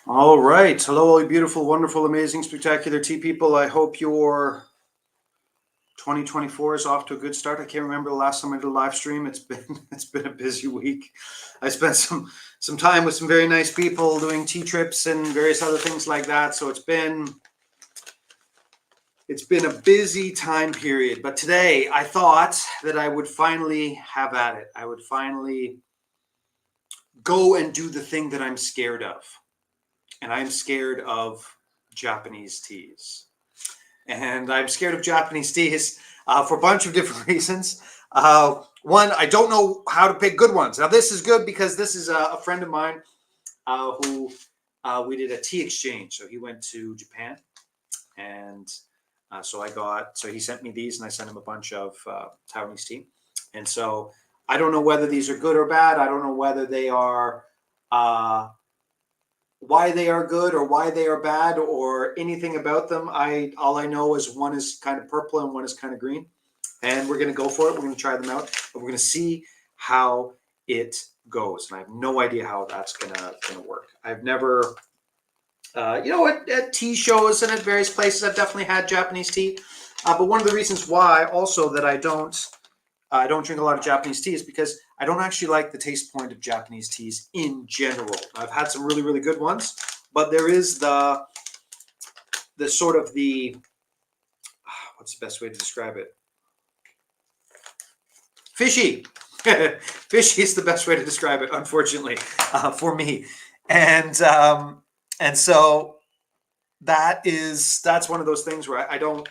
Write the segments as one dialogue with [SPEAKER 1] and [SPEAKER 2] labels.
[SPEAKER 1] All right. Hello, all you beautiful, wonderful, amazing, spectacular tea people. I hope your 2024 is off to a good start. I can't remember the last time I did a live stream. It's been a busy week. I spent some time with some very nice people doing tea trips and various other things like that. So it's been a busy time period. But today I thought that I would finally have at it. I would finally go and do the thing that I'm scared of. And I'm scared of Japanese teas. And I'm scared of Japanese teas for a bunch of different reasons. One, I don't know how to pick good ones. Now, this is good because this is a friend of mine who we did a tea exchange. So he went to Japan, and so he sent me these, and I sent him a bunch of Taiwanese tea. And so I don't know whether these are good or bad. I don't know whether they are. Why they are good or why they are bad or anything about them. All I know is one is kind of purple and one is kind of green, and we're going to go for it. We're going to try them out, and we're going to see how it goes. And I have no idea how that's going to work. I've never, at tea shows and at various places, I've definitely had Japanese tea. But one of the reasons why also that I don't drink a lot of Japanese tea is because I don't actually like the taste point of Japanese teas in general. I've had some really, really good ones, but there is the sort of the, what's the best way to describe it? Fishy. Fishy is the best way to describe it, unfortunately, for me. And so that's one of those things where I don't,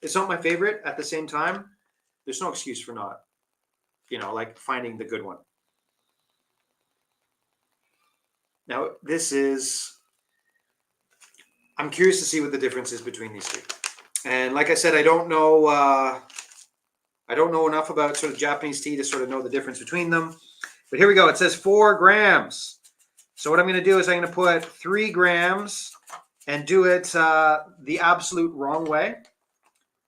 [SPEAKER 1] it's not my favorite. At the same time, there's no excuse for not, like finding the good one. Now, I'm curious to see what the difference is between these two. And like I said, I don't know enough about sort of Japanese tea to sort of know the difference between them. But here we go. It says 4 grams. So what I'm going to do is I'm going to put 3 grams and do it the absolute wrong way.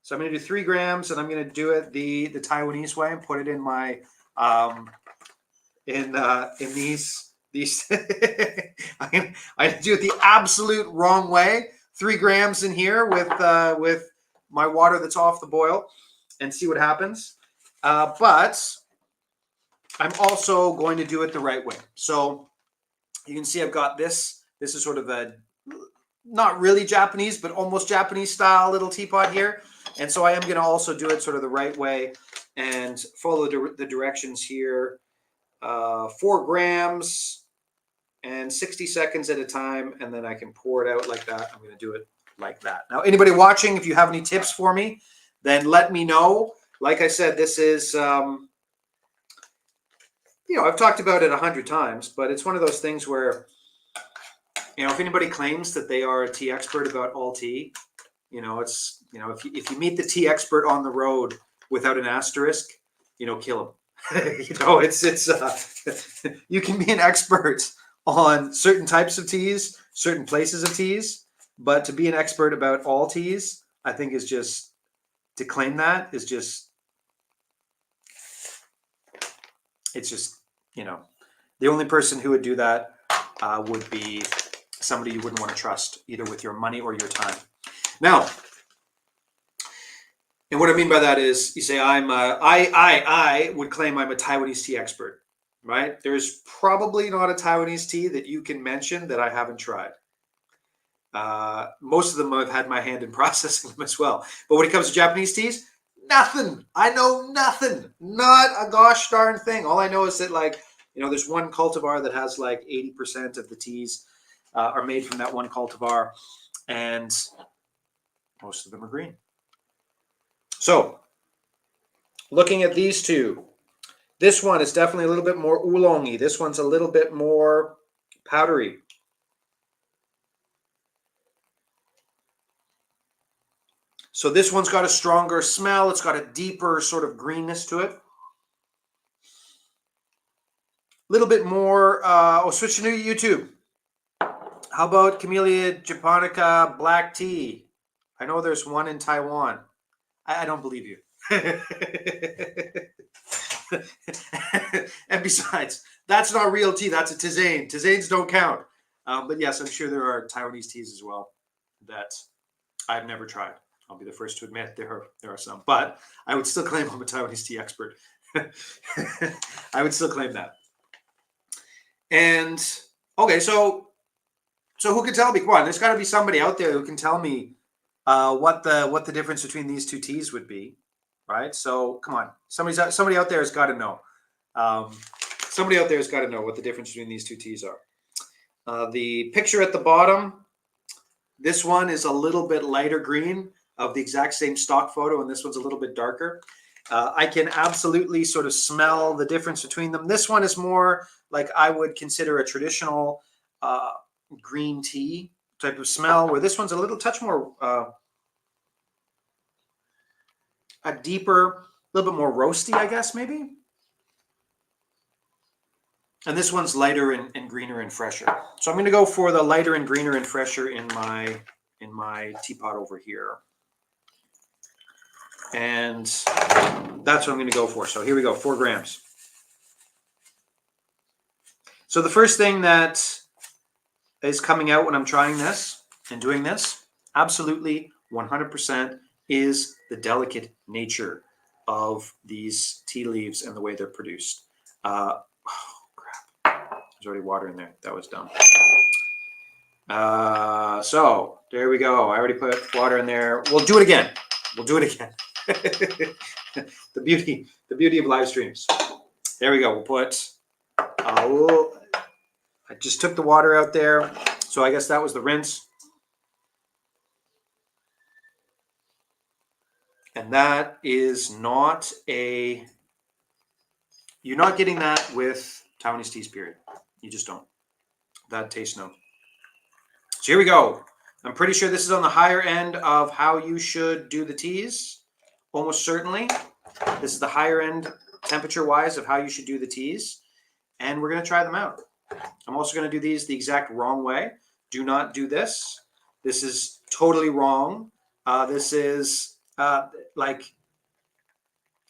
[SPEAKER 1] So I'm going to do 3 grams, and I'm going to do it the Taiwanese way and put it in my in these I do it the absolute wrong way. 3 grams in here with my water that's off the boil, and see what happens. But I'm also going to do it the right way. So you can see I've got this. This is sort of a not really Japanese, but almost Japanese style little teapot here. And so I am going to also do it sort of the right way and follow the directions here. 4 grams and 60 seconds at a time, and then I can pour it out like that. I'm going to do it like that. Now, anybody watching, if you have any tips for me, then let me know. Like I said, this is, I've talked about it 100 times, but it's one of those things where, if anybody claims that they are a tea expert about all tea, if you meet the tea expert on the road without an asterisk, kill him. You can be an expert on certain types of teas, certain places of teas, but to be an expert about all teas, I think is just, to claim that is just, it's just, the only person who would do that would be somebody you wouldn't want to trust, either with your money or your time. Now, and what I mean by that is, you say I would claim I'm a Taiwanese tea expert, right? There's probably not a Taiwanese tea that you can mention that I haven't tried. Most of them I've had my hand in processing them as well. But when it comes to Japanese teas, nothing. I know nothing. Not a gosh darn thing. All I know is that, there's one cultivar that has 80% of the teas are made from that one cultivar, and most of them are green. So, looking at these two, this one is definitely a little bit more oolongy. This one's a little bit more powdery. So this one's got a stronger smell. It's got a deeper sort of greenness to it. A little bit more. Switch to new YouTube. How about Camellia japonica black tea? I know there's one in Taiwan. I don't believe you. And besides, that's not real tea. That's a tisane. Tisanes don't count. But yes, I'm sure there are Taiwanese teas as well that I've never tried. I'll be the first to admit there are some, but I would still claim I'm a Taiwanese tea expert. I would still claim that. And okay, so who can tell me? Come on, there's got to be somebody out there who can tell me what the difference between these two teas would be, right? So come on, somebody out there has got to know. Somebody out there has got to know what the difference between these two teas are. The picture at the bottom, this one is a little bit lighter green of the exact same stock photo, and this one's a little bit darker. I can absolutely sort of smell the difference between them. This one is more like I would consider a traditional green tea type of smell, where this one's a little touch more, a deeper, a little bit more roasty, I guess, maybe. And this one's lighter and greener and fresher. So I'm going to go for the lighter and greener and fresher in my teapot over here. And that's what I'm going to go for. So here we go, 4 grams. So the first thing that is coming out when I'm trying this and doing this, absolutely 100%, is the delicate nature of these tea leaves and the way they're produced. Oh, crap. There's already water in there. That was dumb. So there we go. I already put water in there. We'll do it again. The beauty of live streams. There we go. We'll put I just took the water out there, so I guess that was the rinse. And that is not you're not getting that with Taiwanese teas, period. You just don't. That taste no. So here we go. I'm pretty sure this is on the higher end of how you should do the teas. Almost certainly. This is the higher end temperature-wise of how you should do the teas. And we're going to try them out. I'm also going to do these the exact wrong way. Do not do this. This is totally wrong. This is like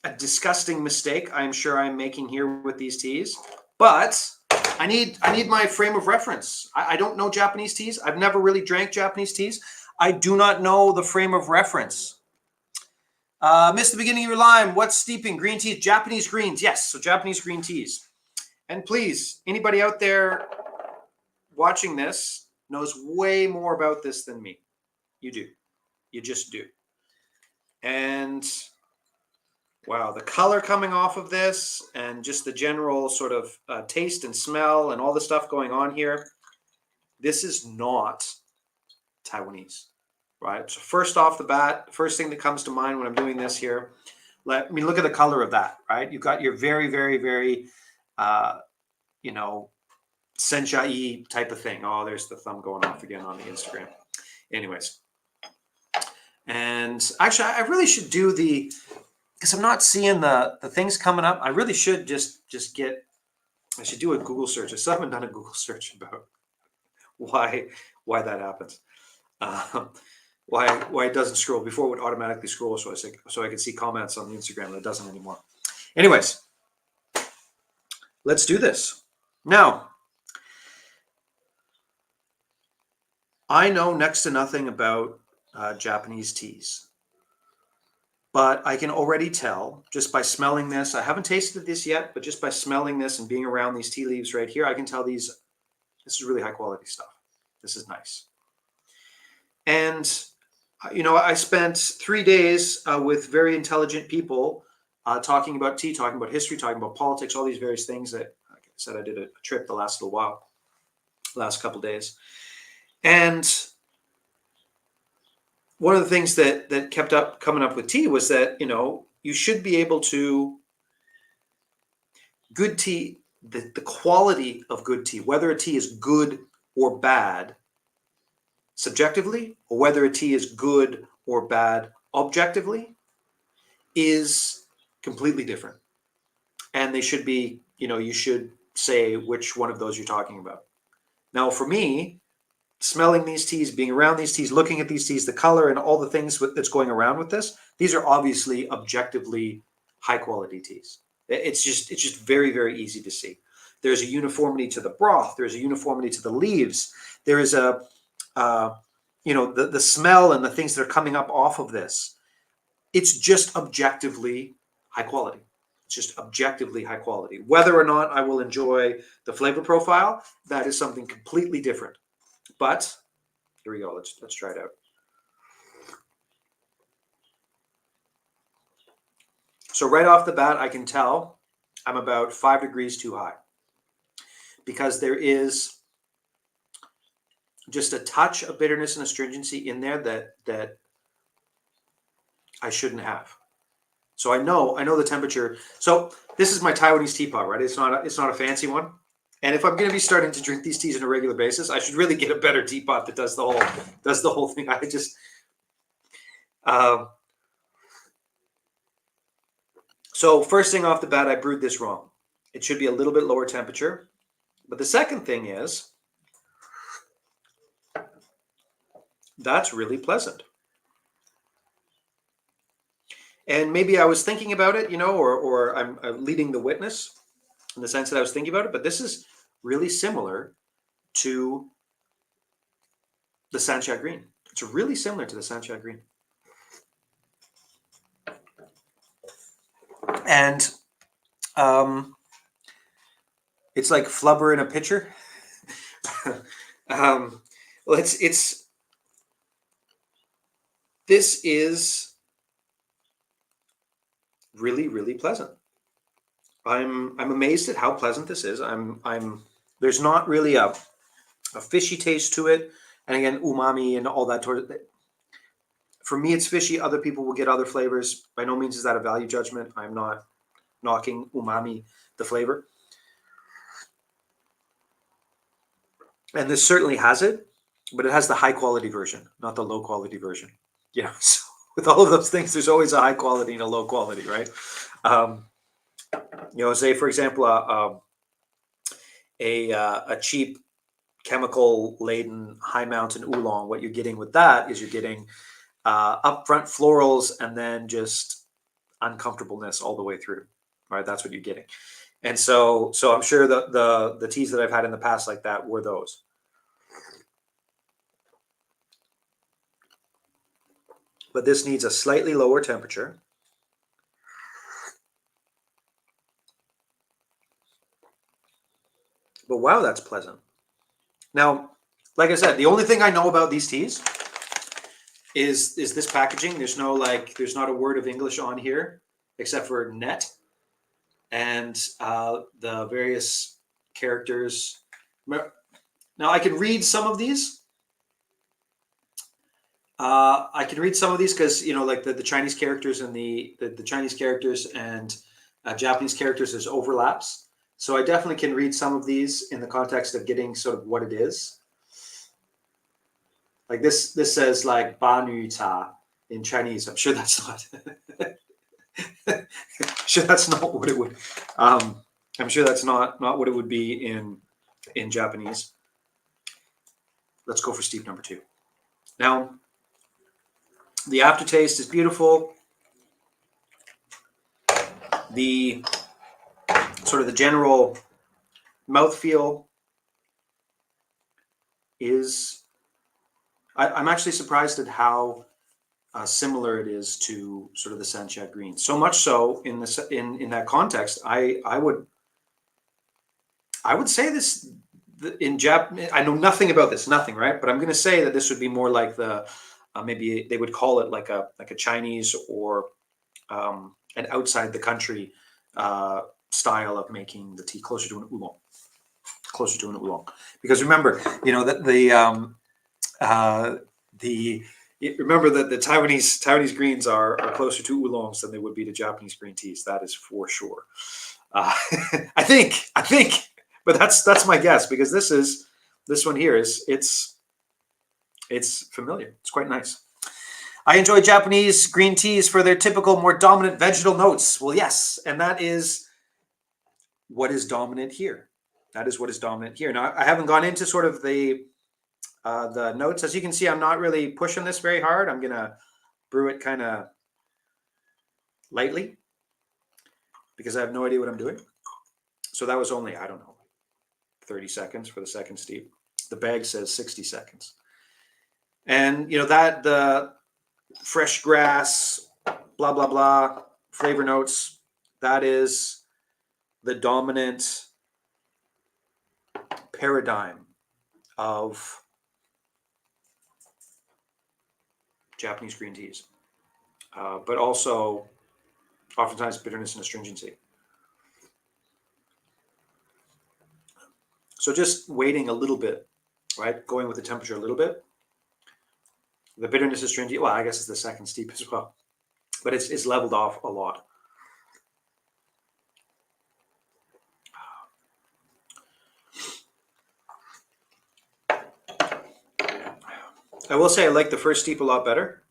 [SPEAKER 1] a disgusting mistake I'm sure I'm making here with these teas. But I need my frame of reference. I don't know Japanese teas. I've never really drank Japanese teas. I do not know the frame of reference. Missed the beginning of your line. What's steeping? Green teas? Japanese greens. Yes, so Japanese green teas. And please, anybody out there watching this knows way more about this than me. You do. You just do. And wow, the color coming off of this and just the general sort of taste and smell and all the stuff going on here, this is not Taiwanese, right? So first off the bat, first thing that comes to mind when I'm doing this here, let me look at the color of that, right? You've got your very, very, very, senshai type of thing. Oh, there's the thumb going off again on the Instagram. Anyways. And actually, I really should do because I'm not seeing the things coming up. I really should just I should do a Google search. I still haven't done a Google search about why that happens. Why it doesn't scroll. Before it would automatically scroll so I could see comments on the Instagram, and it doesn't anymore. Anyways, let's do this. Now, I know next to nothing about Japanese teas, but I can already tell just by smelling this. I haven't tasted this yet, but just by smelling this and being around these tea leaves right here, I can tell this is really high quality stuff. This is nice. And, I spent 3 days with very intelligent people talking about tea, talking about history, talking about politics, all these various things that, like I said, I did a trip the last little while, last couple of days. And one of the things that kept coming up with tea was that, you should be able to, good tea, the quality of good tea, whether a tea is good or bad subjectively, or whether a tea is good or bad objectively, is completely different. And they should be, you should say which one of those you're talking about. Now, for me, smelling these teas, being around these teas, looking at these teas, the color and all the things that's going around with this, these are obviously objectively high quality teas. It's just very, very easy to see. There's a uniformity to the broth. There's a uniformity to the leaves. There is a, the smell and the things that are coming up off of this. It's just objectively high quality. It's just objectively high quality. Whether or not I will enjoy the flavor profile, that is something completely different. But here we go. Let's try it out. So right off the bat, I can tell I'm about 5 degrees too high, because there is just a touch of bitterness and astringency in there that I shouldn't have. So I know the temperature. So this is my Taiwanese teapot, right? It's not a fancy one. And if I'm going to be starting to drink these teas on a regular basis, I should really get a better teapot that does the whole thing. I just so first thing off the bat, I brewed this wrong. It should be a little bit lower temperature. But the second thing is, that's really pleasant. And maybe I was thinking about it, or I'm leading the witness in the sense that I was thinking about it, but this is really similar to the Saint-Jacques Green. It's really similar to the Saint-Jacques Green. And it's like flubber in a pitcher. Well, this is really, really pleasant. I'm amazed at how pleasant this is. There's not really a fishy taste to it, and again, umami and all that sort of thing. For me, it's fishy. Other people will get other flavors. By no means is that a value judgment. I'm not knocking umami, the flavor. And this certainly has it, but it has the high quality version, not the low quality version. So with all of those things, there's always a high quality and a low quality, right? Say for example, a cheap chemical laden high mountain oolong. What you're getting with that is you're getting upfront florals and then just uncomfortableness all the way through. Right, that's what you're getting. And so I'm sure the teas that I've had in the past like that were those. But this needs a slightly lower temperature. But wow, that's pleasant. Now, like I said, the only thing I know about these teas is this packaging. There's not a word of English on here except for net and the various characters. Now I can read some of these. I can read some of these because like the Chinese characters and the Chinese characters and Japanese characters, there's overlaps. So I definitely can read some of these in the context of getting sort of what it is. Like this says like Ba Nu Ta in Chinese. I'm sure that's not. Sure that's not what it would. I'm sure that's not what it would be in Japanese. Let's go for steep number 2. Now, the aftertaste is beautiful. The sort of the general mouthfeel is. I'm actually surprised at how similar it is to sort of the Saint-Jacques Green. So much so in that context, I would say this in Japan. I know nothing about this, nothing, right? But I'm going to say that this would be more like the maybe they would call it like a Chinese or an outside the country style of making the tea, closer to an oolong, Because remember, remember that the Taiwanese greens are closer to oolongs than they would be to Japanese green teas. That is for sure. I think, but that's my guess, because this one here it's familiar. It's quite nice. I enjoy Japanese green teas for their typical, more dominant vegetal notes. Well, yes, and that is what is dominant here. That is what is dominant here. Now, I haven't gone into sort of the notes. As you can see, I'm not really pushing this very hard. I'm going to brew it kind of lightly because I have no idea what I'm doing. So that was only, I don't know, 30 seconds for the second steep. The bag says 60 seconds. And, that the fresh grass, blah, blah, blah, flavor notes, that is the dominant paradigm of Japanese green teas, but also oftentimes bitterness and astringency. So just waiting a little bit, right? Going with the temperature a little bit. The bitterness, astringency, well, I guess it's the second steep as well, but it's leveled off a lot. I will say I like the first steep a lot better.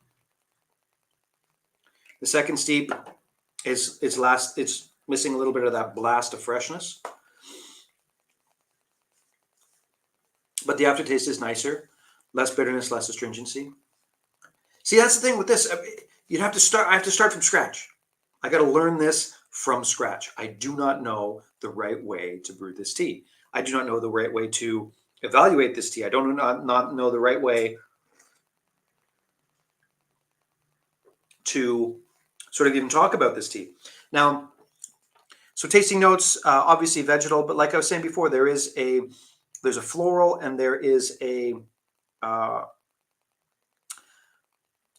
[SPEAKER 1] The second steep it's missing a little bit of that blast of freshness. But the aftertaste is nicer, less bitterness, less astringency. See, that's the thing with this. I have to start from scratch. I got to learn this from scratch. I do not know the right way to brew this tea. I do not know the right way to evaluate this tea. I don't not know the right way to sort of even talk about this tea. Now, so tasting notes, obviously vegetal, but like I was saying before, there's a floral and there is a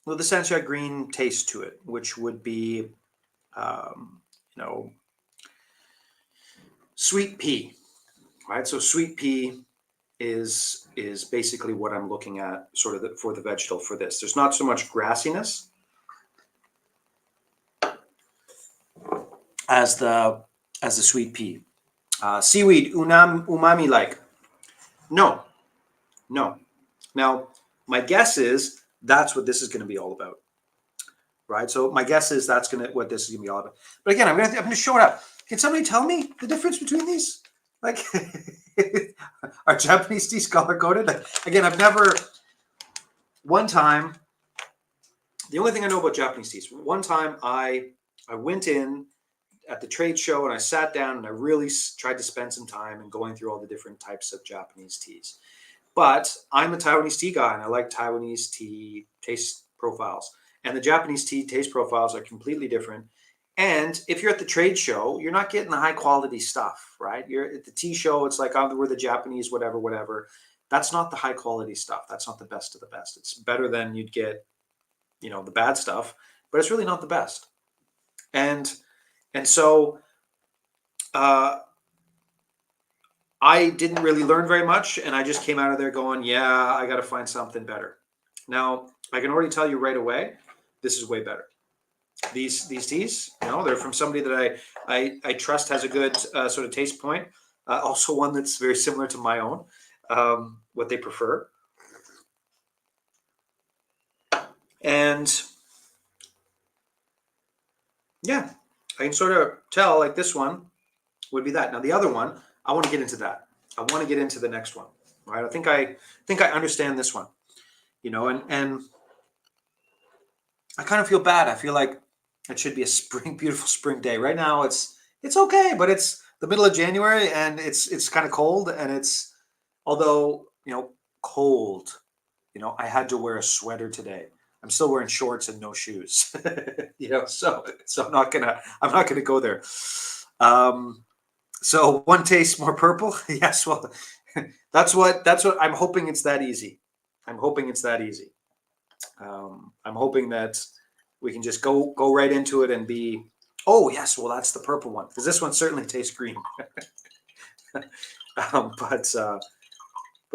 [SPEAKER 1] the Sansha green taste to it, which would be sweet pea, right? So sweet pea is basically what I'm looking at sort of for the vegetal for this. There's not so much grassiness as the sweet pea. Seaweed, umami like. No. Now, my guess is that's what this is going to be all about, right? So my guess is that's what this is going to be all about. But again, I'm going to show it up. Can somebody tell me the difference between these? Like, are Japanese teas color coded? Again, one time, the only thing I know about Japanese teas, one time I went in at the trade show and I sat down and I really tried to spend some time and going through all the different types of Japanese teas. But I'm a Taiwanese tea guy and I like Taiwanese tea taste profiles. And the Japanese tea taste profiles are completely different. And if you're at the trade show, you're not getting the high quality stuff, right? You're at the tea show, it's like, oh, we're the Japanese, whatever. That's not the high quality stuff. That's not the best of the best. It's better than you'd get, the bad stuff, but it's really not the best. And so I didn't really learn very much, and I just came out of there going, yeah, I got to find something better. Now, I can already tell you right away, this is way better. These teas, they're from somebody that I trust has a good sort of taste point. Also one that's very similar to my own, what they prefer. And yeah, I can sort of tell like this one would be that. Now the other one, I want to get into that. I want to get into the next one, right? I think I understand this one, and I kind of feel bad. I feel like it should be a beautiful spring day. Right now it's okay, but it's the middle of January and it's kind of cold and it's, although, cold, I had to wear a sweater today. I'm still wearing shorts and no shoes, so I'm not gonna go there. So one tastes more purple. Yes. Well, that's what I'm hoping it's that easy. I'm hoping that we can just go right into it and be, oh yes, well that's the purple one, because this one certainly tastes green. But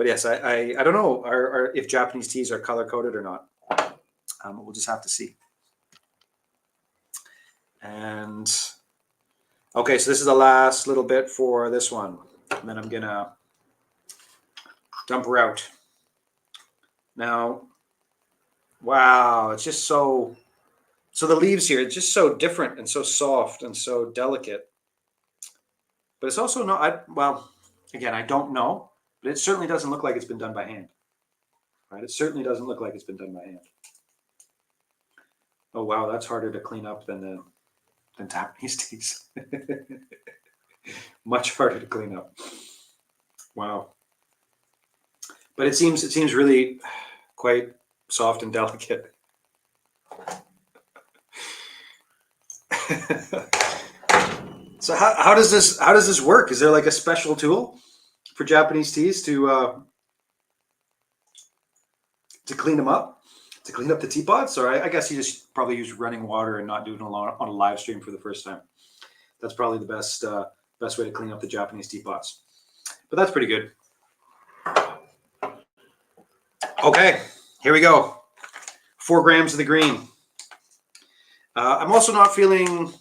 [SPEAKER 1] yes, I don't know if Japanese teas are color coded or not. We'll just have to see. And okay, so this is the last little bit for this one, and then I'm gonna dump her out. Now, wow, it's just so the leaves here, it's just so different and so soft and so delicate. But it's also not, again, I don't know, but it certainly doesn't look like it's been done by hand. Right? It certainly doesn't look like it's been done by hand. Oh wow, that's harder to clean up than Japanese teas. Much harder to clean up. Wow. But it seems really quite soft and delicate. So how does this work? Is there like a special tool for Japanese teas to clean them up, to clean up the teapots? Or I guess you just probably use running water and not doing it on a live stream for the first time. That's probably the best way to clean up the Japanese teapots. But that's pretty good. Okay, here we go. 4 grams of the green. I'm also not feeling,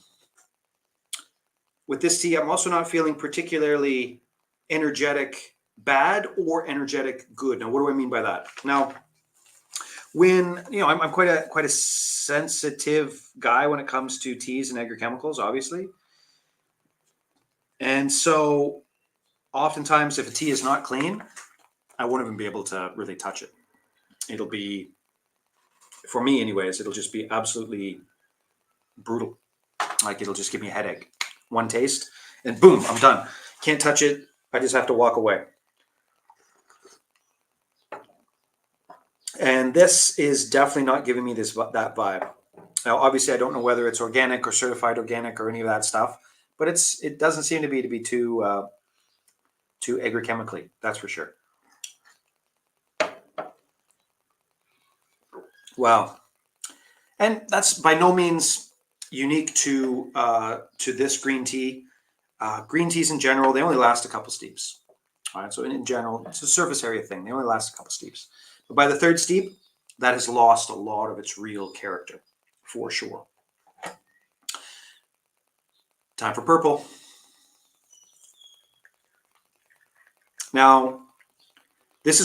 [SPEAKER 1] with this tea, I'm also not feeling particularly energetic bad or energetic good. Now, what do I mean by that? Now, when, I'm quite a sensitive guy when it comes to teas and agrochemicals, obviously. And so oftentimes if a tea is not clean, I won't even be able to really touch it. It'll be, for me anyways, it'll just be absolutely brutal. Like it'll just give me a headache. One taste and boom, I'm done. Can't touch it. I just have to walk away. And this is definitely not giving me that vibe. Now, obviously, I don't know whether it's organic or certified organic or any of that stuff, but it doesn't seem to be too agrochemically. That's for sure. Wow, and that's by no means unique to this green tea. Green teas in general, they only last a couple steeps. All right, so in general, it's a surface area thing. They only last a couple steeps. But by the 3rd steep, that has lost a lot of its real character, for sure. Time for purple. Now, this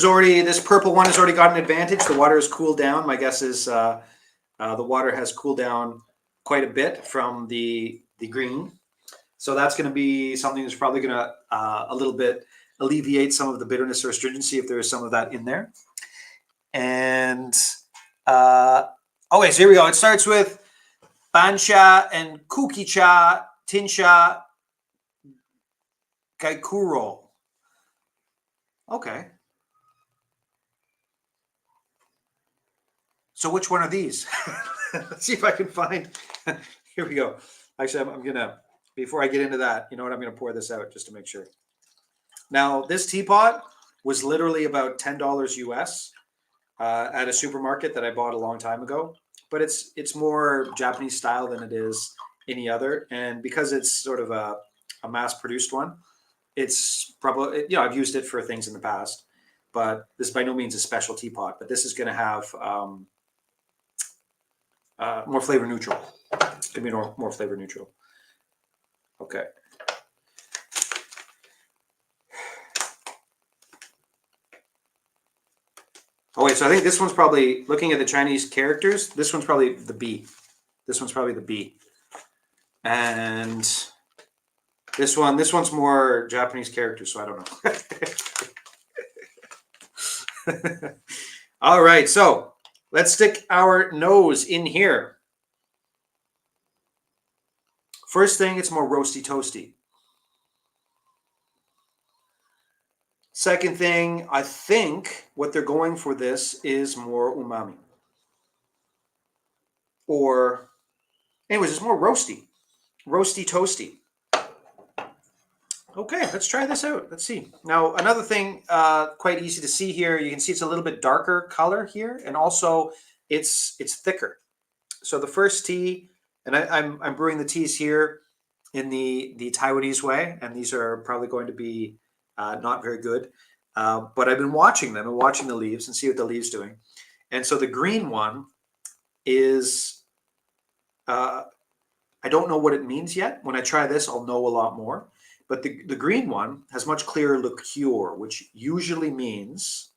[SPEAKER 1] purple one has already got an advantage. The water has cooled down. My guess is the water has cooled down quite a bit from the green. So that's going to be something that's probably going to a little bit alleviate some of the bitterness or astringency if there is some of that in there. And okay, so here we go. It starts with Bansha and Kukicha Tinsha Gaikuro. Okay. So which one are these? Let's see if I can find. Here we go. Actually, I'm gonna, before I get into that, you know what? I'm gonna pour this out just to make sure. Now, this teapot was literally about $10 US. At a supermarket that I bought a long time ago, but it's more Japanese style than it is any other. And because it's sort of a mass-produced one, it's probably, I've used it for things in the past, but this by no means a special teapot. But this is going to have more flavor neutral. It's going to be more flavor neutral. Okay. Oh wait, so I think this one's probably, looking at the Chinese characters, this one's probably the B. This one's probably the B. And this one's more Japanese characters, so I don't know. All right, so let's stick our nose in here. First thing, it's more roasty toasty. Second thing, I think what they're going for this is more umami. Or, anyways, it's more roasty toasty. Okay, let's try this out. Let's see. Now, another thing, quite easy to see here, you can see it's a little bit darker color here, and also it's thicker. So the first tea, and I'm brewing the teas here in the Taiwanese way, and these are probably going to be not very good, but I've been watching them and watching the leaves and see what the leaves doing. And so the green one is, I don't know what it means yet. When I try this, I'll know a lot more. But the green one has much clearer liqueur, which usually means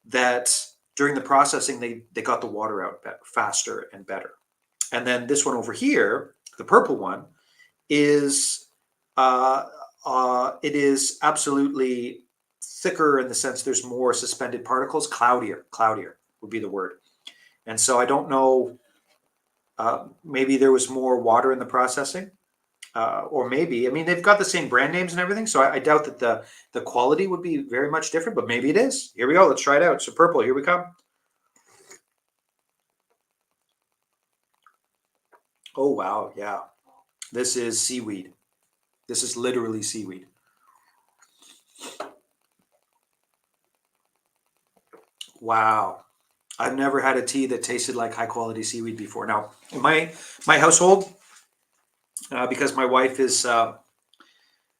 [SPEAKER 1] that during the processing, they got the water out faster and better. And then this one over here, the purple one, is it is absolutely thicker in the sense there's more suspended particles, cloudier would be the word. And so I don't know, maybe there was more water in the processing, or maybe, I mean, they've got the same brand names and everything, so I doubt that the quality would be very much different, but maybe it is. Here we go. Let's try it out. So purple, here we come. Oh, wow. Yeah. This is seaweed. This is literally seaweed. Wow. I've never had a tea that tasted like high quality seaweed before. Now, in my household, because my wife is a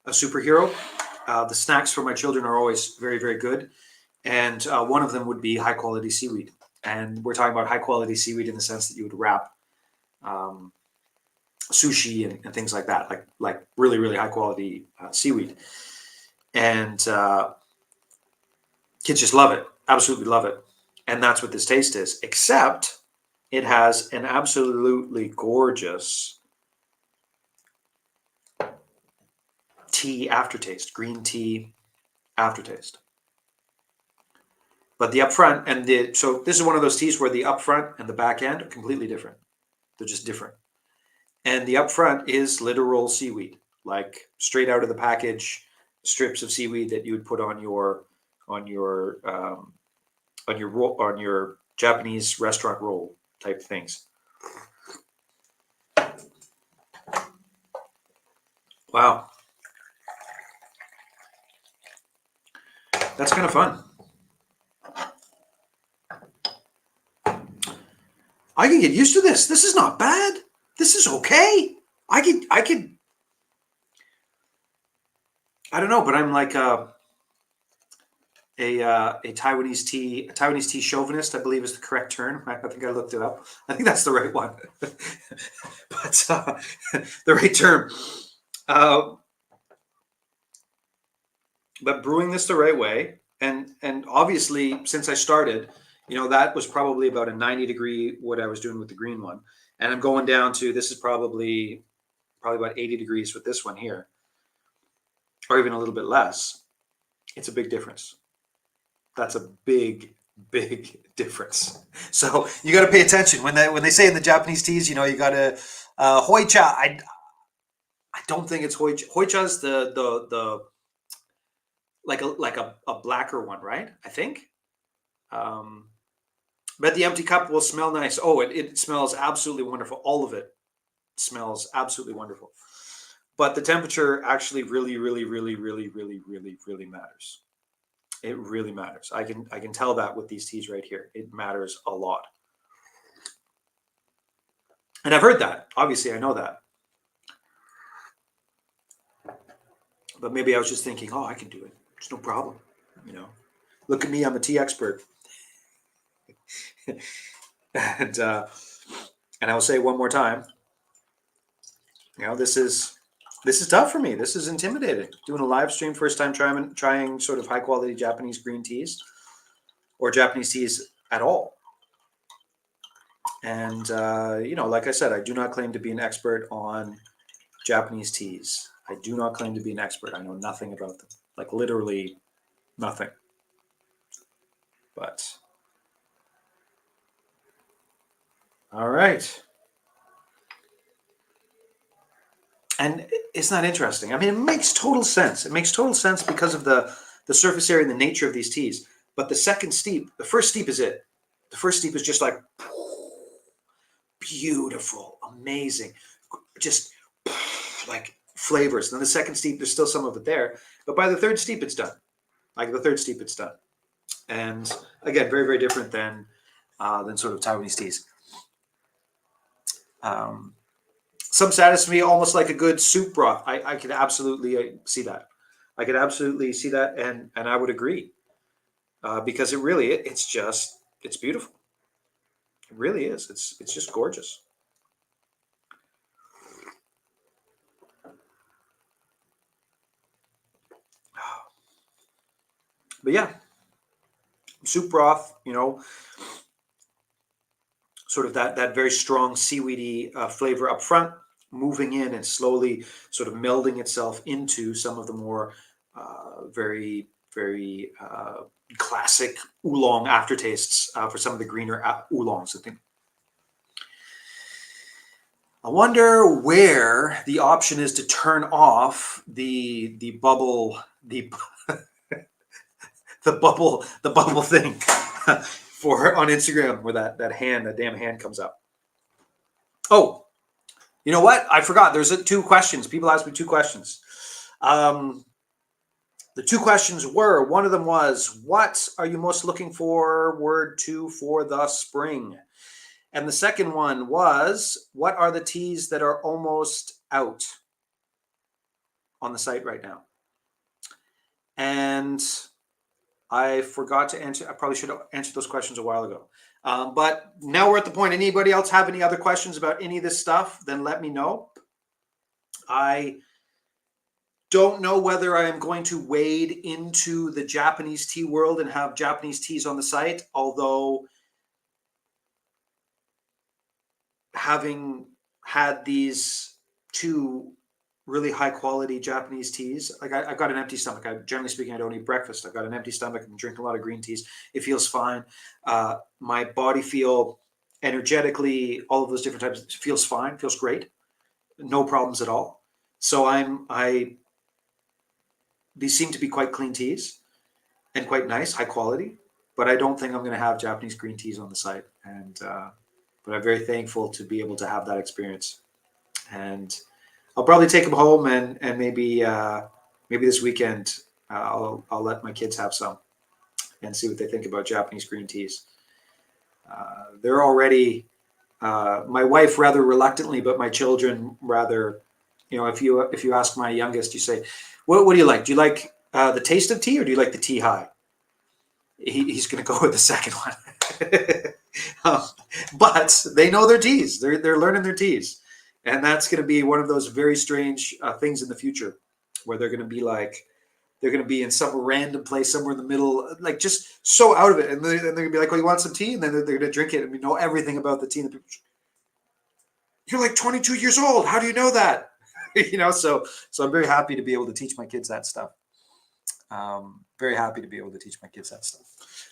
[SPEAKER 1] superhero, the snacks for my children are always very, very good. And one of them would be high quality seaweed. And we're talking about high quality seaweed in the sense that you would wrap um, sushi and things like that, like really, really high quality seaweed. And kids just love it, absolutely love it. And that's what this taste is, except it has an absolutely gorgeous tea aftertaste, green tea aftertaste. But the upfront and so this is one of those teas where the upfront and the back end are completely different. They're just different. And the upfront is literal seaweed, like straight out of the package, strips of seaweed that you would put on your on your Japanese restaurant roll type things. Wow, that's kind of fun. I can get used to this. This is not bad. This is okay. I could. I don't know, but I'm like a Taiwanese tea chauvinist, I believe is the correct term. I think I looked it up. I think that's the right one, but the right term. Uh, but brewing this the right way, and obviously since I started, that was probably about a 90-degree what I was doing with the green one, and I'm going down to this is probably about 80 degrees with this one here, or even a little bit less. It's a big difference. That's a big, big difference. So you got to pay attention when they say in the Japanese teas, you got to hoicha. I don't think it's hoicha. Hoicha is the like a blacker one, right? I think. Um, but the empty cup will smell nice. Oh, it smells absolutely wonderful. All of it smells absolutely wonderful. But the temperature actually really, really, really, really, really, really, really matters. It really matters. I can tell that with these teas right here. It matters a lot. And I've heard that. Obviously, I know that. But maybe I was just thinking, oh, I can do it. It's no problem. You know, Look at me. I'm a tea expert. and and I will say one more time. This is tough for me. This is intimidating. Doing a live stream, first time trying sort of high quality Japanese green teas or Japanese teas at all. And like I said, I do not claim to be an expert on Japanese teas. I do not claim to be an expert. I know nothing about them, like literally nothing. But all right. And it's not interesting. I mean, it makes total sense. It makes total sense because of the surface area and the nature of these teas. But the first steep is it. The first steep is just like beautiful, amazing, just like flavors. And then the second steep, there's still some of it there. But by the third steep, it's done. Like the third steep, it's done. And again, very, very different than sort of Taiwanese teas. Some satisfy me almost like a good soup broth. I could absolutely see that. I could absolutely see that, and I would agree because it's beautiful. It really is. It's just gorgeous. But yeah, soup broth. Sort of that very strong seaweedy flavor up front, moving in and slowly sort of melding itself into some of the more very very classic oolong aftertastes for some of the greener oolongs. I think I wonder where the option is to turn off the bubble the bubble thing for on Instagram where that damn hand comes up. Oh, you know what? I forgot. There's two questions. People asked me two questions. The two questions were, one of them was, what are you most looking forward to for the spring? And the second one was, what are the teas that are almost out on the site right now? And I forgot to answer. I probably should have answered those questions a while ago. But now we're at the point. Anybody else have any other questions about any of this stuff? Then let me know. I don't know whether I am going to wade into the Japanese tea world and have Japanese teas on the site, although having had these two really high quality Japanese teas, like I've got an empty stomach. Generally speaking, I don't eat breakfast. I've got an empty stomach and drink a lot of green teas. It feels fine. My body feel energetically, all of those different types feels fine, feels great. No problems at all. So these seem to be quite clean teas and quite nice, high quality. But I don't think I'm going to have Japanese green teas on the site. But I'm very thankful to be able to have that experience. And I'll probably take them home and maybe this weekend I'll let my kids have some and see what they think about Japanese green teas. They're already my wife rather reluctantly, but my children rather. If you ask my youngest, you say, "What do you like? Do you like the taste of tea, or do you like the tea high?" He's going to go with the second one. But they know their teas. They're learning their teas, and that's going to be one of those very strange things in the future, where they're going to be in some random place somewhere in the middle, like just so out of it, and they're going to be like, "Oh, you want some tea?" And then they're going to drink it, and we know everything about the tea. And the people, you're like 22 years old. How do you know that? So I'm very happy to be able to teach my kids that stuff. Very happy to be able to teach my kids that stuff.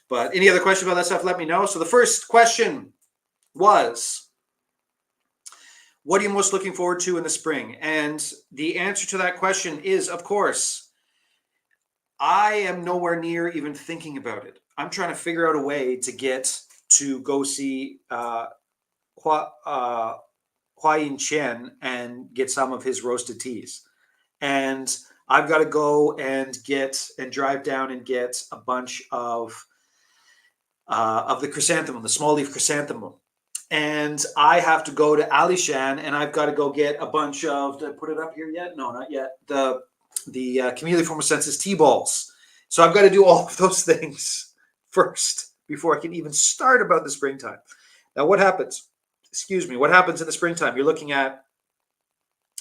[SPEAKER 1] But any other questions about that stuff, let me know. So the first question was, what are you most looking forward to in the spring? And the answer to that question is, of course, I am nowhere near even thinking about it. I'm trying to figure out a way to get to go see Hua Yin Chen and get some of his roasted teas. And I've got to go and drive down and get a bunch of the chrysanthemum, the small leaf chrysanthemum. And I have to go to Alishan and I've got to go get a bunch of, did I put it up here yet? No, not yet. The Camellia formosensis tea balls. So I've got to do all of those things first before I can even start about the springtime. Now, what happens? What happens in the springtime? You're looking at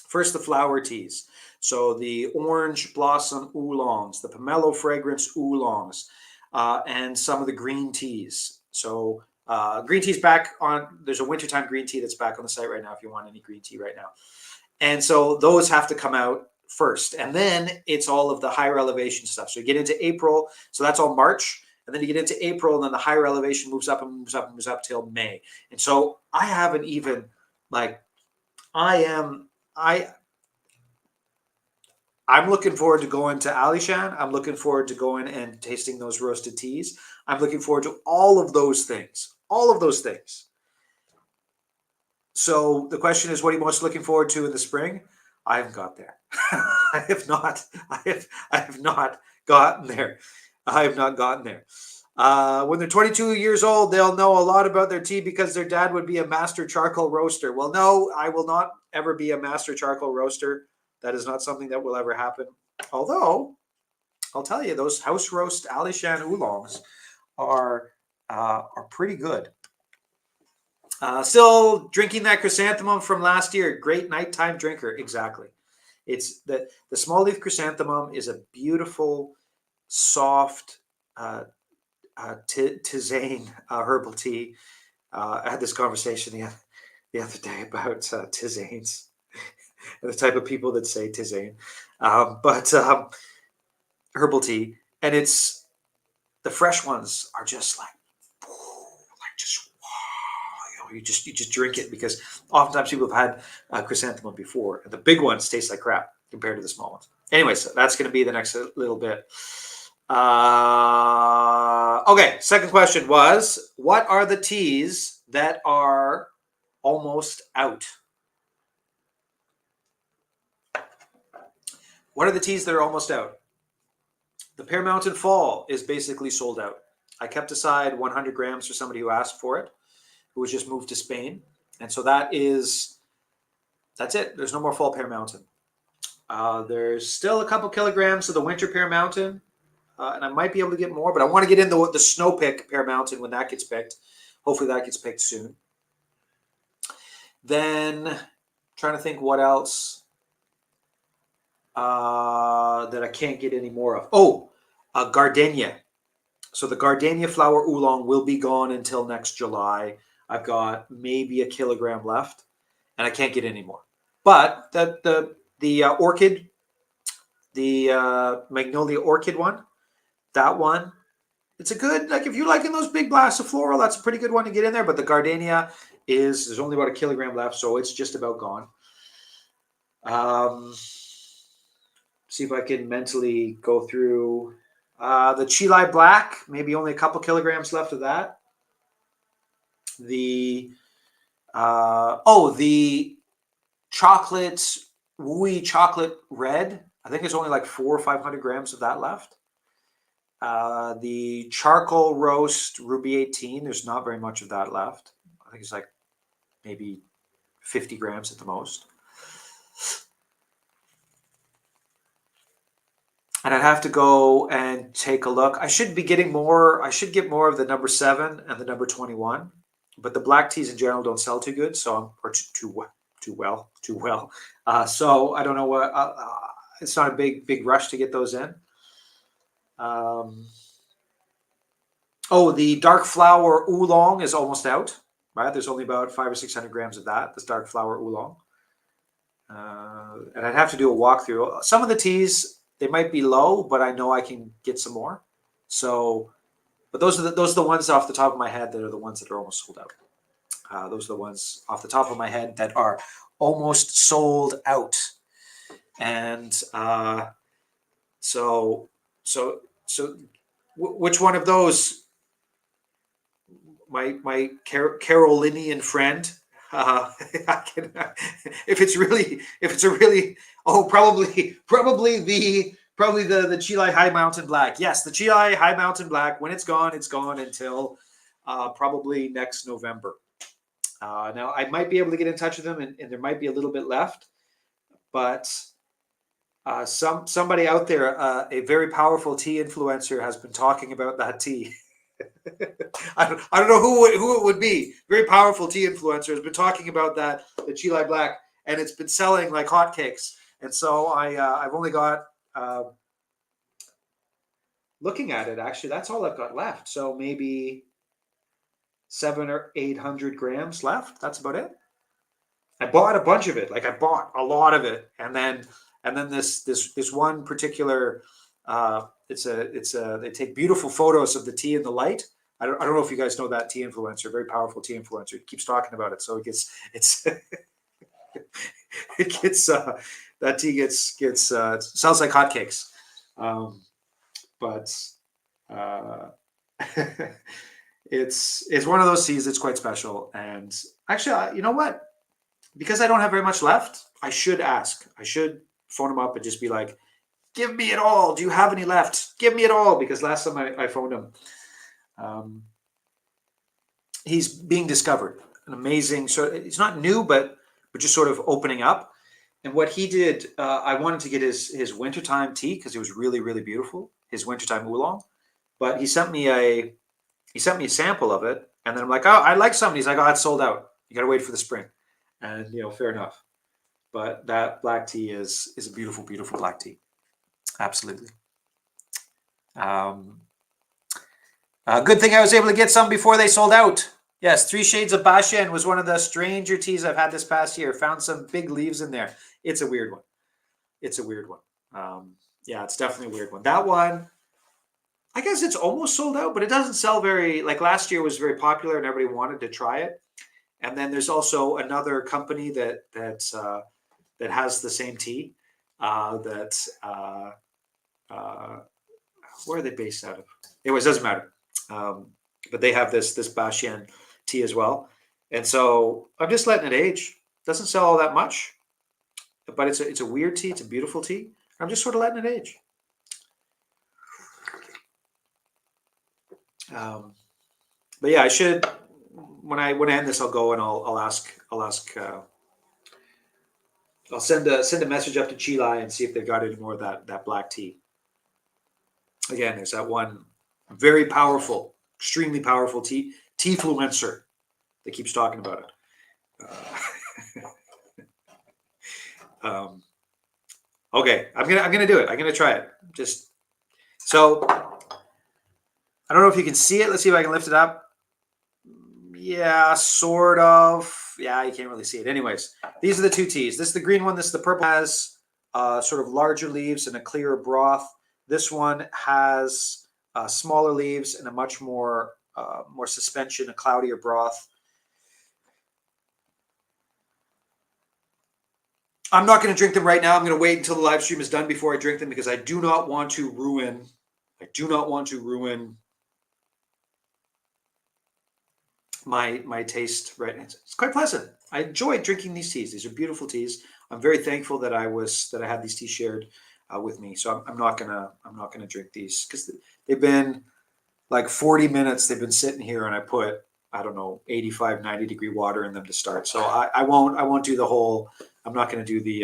[SPEAKER 1] first the flower teas. So the orange blossom oolongs, the pomelo fragrance oolongs, and some of the green teas. So green tea's back on, there's a wintertime green tea that's back on the site right now if you want any green tea right now. And so those have to come out first. And then it's all of the higher elevation stuff. So you get into April, so that's all March. And then you get into April, and then the higher elevation moves up and moves up and moves up till May. And so I haven't even, like, I'm looking forward to going to Alishan. I'm looking forward to going and tasting those roasted teas. I'm looking forward to all of those things. All of those things. So the question is, what are you most looking forward to in the spring? I haven't got there. I have not gotten there. I have not gotten there. When they're 22 years old, they'll know a lot about their tea because their dad would be a master charcoal roaster. Well, no, I will not ever be a master charcoal roaster. That is not something that will ever happen. Although, I'll tell you, those house roast Alishan oolongs are pretty good. Still drinking that chrysanthemum from last year. Great nighttime drinker. Exactly. It's the small leaf chrysanthemum is a beautiful, soft tisane herbal tea. I had this conversation the other day about tisanes. The type of people that say tisane, but herbal tea, and it's the fresh ones are just like just wow, you just drink it, because oftentimes people have had chrysanthemum before, and the big ones taste like crap compared to the small ones. Anyway, so that's going to be the next little bit. Okay, second question was, what are the teas that are almost out? What are the teas that are almost out? The Pear Mountain Fall is basically sold out. I kept aside 100 grams for somebody who asked for it, who was just moved to Spain. And so that's it. There's no more Fall Pear Mountain. There's still a couple kilograms of the Winter Pear Mountain, and I might be able to get more, but I want to get in the Snow Pick Pear Mountain when that gets picked. Hopefully that gets picked soon. Then, trying to think what else that I can't get any more of. Oh, gardenia. So the gardenia flower oolong will be gone until next July. I've got maybe a kilogram left, and I can't get any more. But the orchid, the magnolia orchid one, that one, it's a good, like if you're liking those big blasts of floral, that's a pretty good one to get in there. But the gardenia there's only about a kilogram left, so it's just about gone. See if I can mentally go through the Chilai Black, maybe only a couple kilograms left of that. The chocolate, Wooey chocolate red, I think it's only like 400 or 500 grams of that left. The charcoal roast Ruby 18, there's not very much of that left. I think it's like maybe 50 grams at the most. And I'd have to go and take a look. I should be getting more. I should get more of the number 7 and the number 21. But the black teas in general don't sell too good, so too well. So I don't know what. It's not a big rush to get those in. The dark flower oolong is almost out. Right, there's only about 500 or 600 grams of that. This dark flower oolong, and I'd have to do a walkthrough. Some of the teas, they might be low, but I know I can get some more. So, but those are the ones off the top of my head that are the ones that are almost sold out. Those are the ones off the top of my head that are almost sold out. And so which one of those? My Carolinian friend. If it's a really probably the Chilai High Mountain Black. Yes, the Chilai High Mountain Black. When it's gone until probably next November. Now I might be able to get in touch with them, and there might be a little bit left, but somebody out there, a very powerful tea influencer, has been talking about that tea. I don't know who it would be. Very powerful tea influencer has been talking about the Chilai Black, and it's been selling like hotcakes. And so I've only got, looking at it, actually, that's all I've got left. So maybe 700 or 800 grams left. That's about it. I bought a bunch of it. Like I bought a lot of it, and then this one particular. They take beautiful photos of the tea in the light. I don't know if you guys know that tea influencer, very powerful tea influencer. He keeps talking about it, so it gets that tea gets sounds like hotcakes, but it's one of those teas that's quite special. And actually, you know what? Because I don't have very much left, I should ask. I should phone him up and just be like, give me it all. Do you have any left? Give me it all. Because last time I phoned him, he's being discovered. An amazing, so it's not new, but just sort of opening up. And what he did, I wanted to get his wintertime tea because it was really, really beautiful. His wintertime oolong. But he sent me a sample of it. And then I'm like, oh, I like some. He's like, oh, it's sold out. You got to wait for the spring. And, fair enough. But that black tea is a beautiful, beautiful black tea. Absolutely. Good thing I was able to get some before they sold out. Yes, 3 Shades of Bashan was one of the stranger teas I've had this past year. Found some big leaves in there. It's a weird one. Yeah, it's definitely a weird one. That one, I guess it's almost sold out, but it doesn't sell very, like last year was very popular and everybody wanted to try it. And then there's also another company that has the same tea. Where are they based out of? Anyways, doesn't matter. But they have this Bashian tea as well, and so I'm just letting it age. Doesn't sell all that much, but it's a weird tea. It's a beautiful tea. I'm just sort of letting it age. But yeah, I should when I end this, I'll go and I'll send a message up to Chilai and see if they've got any more of that black tea. Again, there's that one very powerful, extremely powerful tea-fluencer that keeps talking about it. Okay, I'm gonna do it. I'm gonna try it. Just so I don't know if you can see it. Let's see if I can lift it up. Yeah, sort of. Yeah, you can't really see it. Anyways, these are the two teas. This is the green one. This is the purple. Has sort of larger leaves and a clearer broth. This one has smaller leaves and a much more suspension, a cloudier broth. I'm not going to drink them right now. I'm going to wait until the live stream is done before I drink them because I do not want to ruin. My taste. Right, it's quite pleasant. I enjoy drinking these teas. These are beautiful teas. I'm very thankful that I had these teas shared with me. So I'm not gonna drink these because they've been like 40 minutes. They've been sitting here, and I put, I don't know, 85, 90 degree water in them to start. So I won't do the whole. I'm not going to do the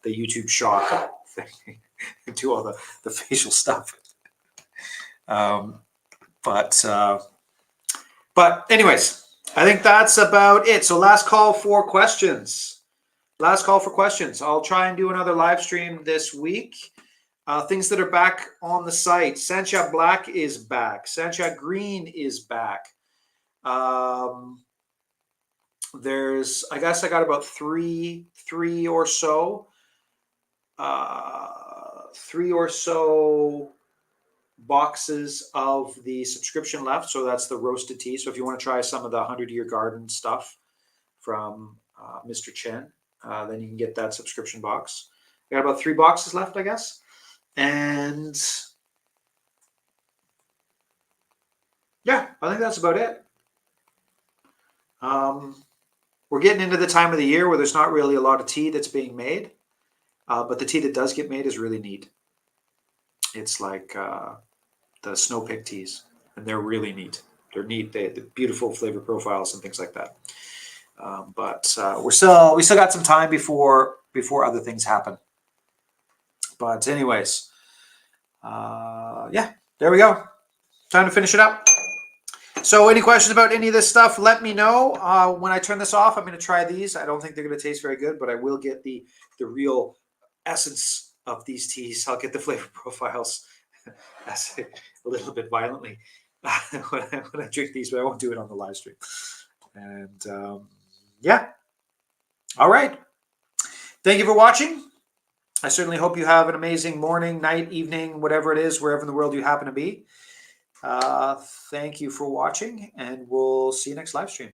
[SPEAKER 1] YouTube shock thing and do all the facial stuff. But anyways, I think that's about it. So last call for questions. I'll try and do another live stream this week. Things that are back on the site. Sancha Black is back. Sancha Green is back. There's, I guess I got about three or so boxes of the subscription left. So that's the roasted tea. So if you want to try some of the 100-Year Garden stuff from Mr. Chen, then you can get that subscription box. I got about 3 boxes left, I guess. And yeah, I think that's about it. We're getting into the time of the year where there's not really a lot of tea that's being made, but the tea that does get made is really neat. It's like the snow pick teas, and they're really neat. They're neat. They have beautiful flavor profiles and things like that. But we still got some time before other things happen. But anyways, yeah, there we go. Time to finish it up. So any questions about any of this stuff, let me know. When I turn this off, I'm going to try these. I don't think they're going to taste very good, but I will get the real essence of these teas. I'll get the flavor profiles a little bit violently when I drink these, but I won't do it on the live stream. And yeah. All right. Thank you for watching. I certainly hope you have an amazing morning, night, evening, whatever it is, wherever in the world you happen to be. Thank you for watching, and we'll see you next live stream.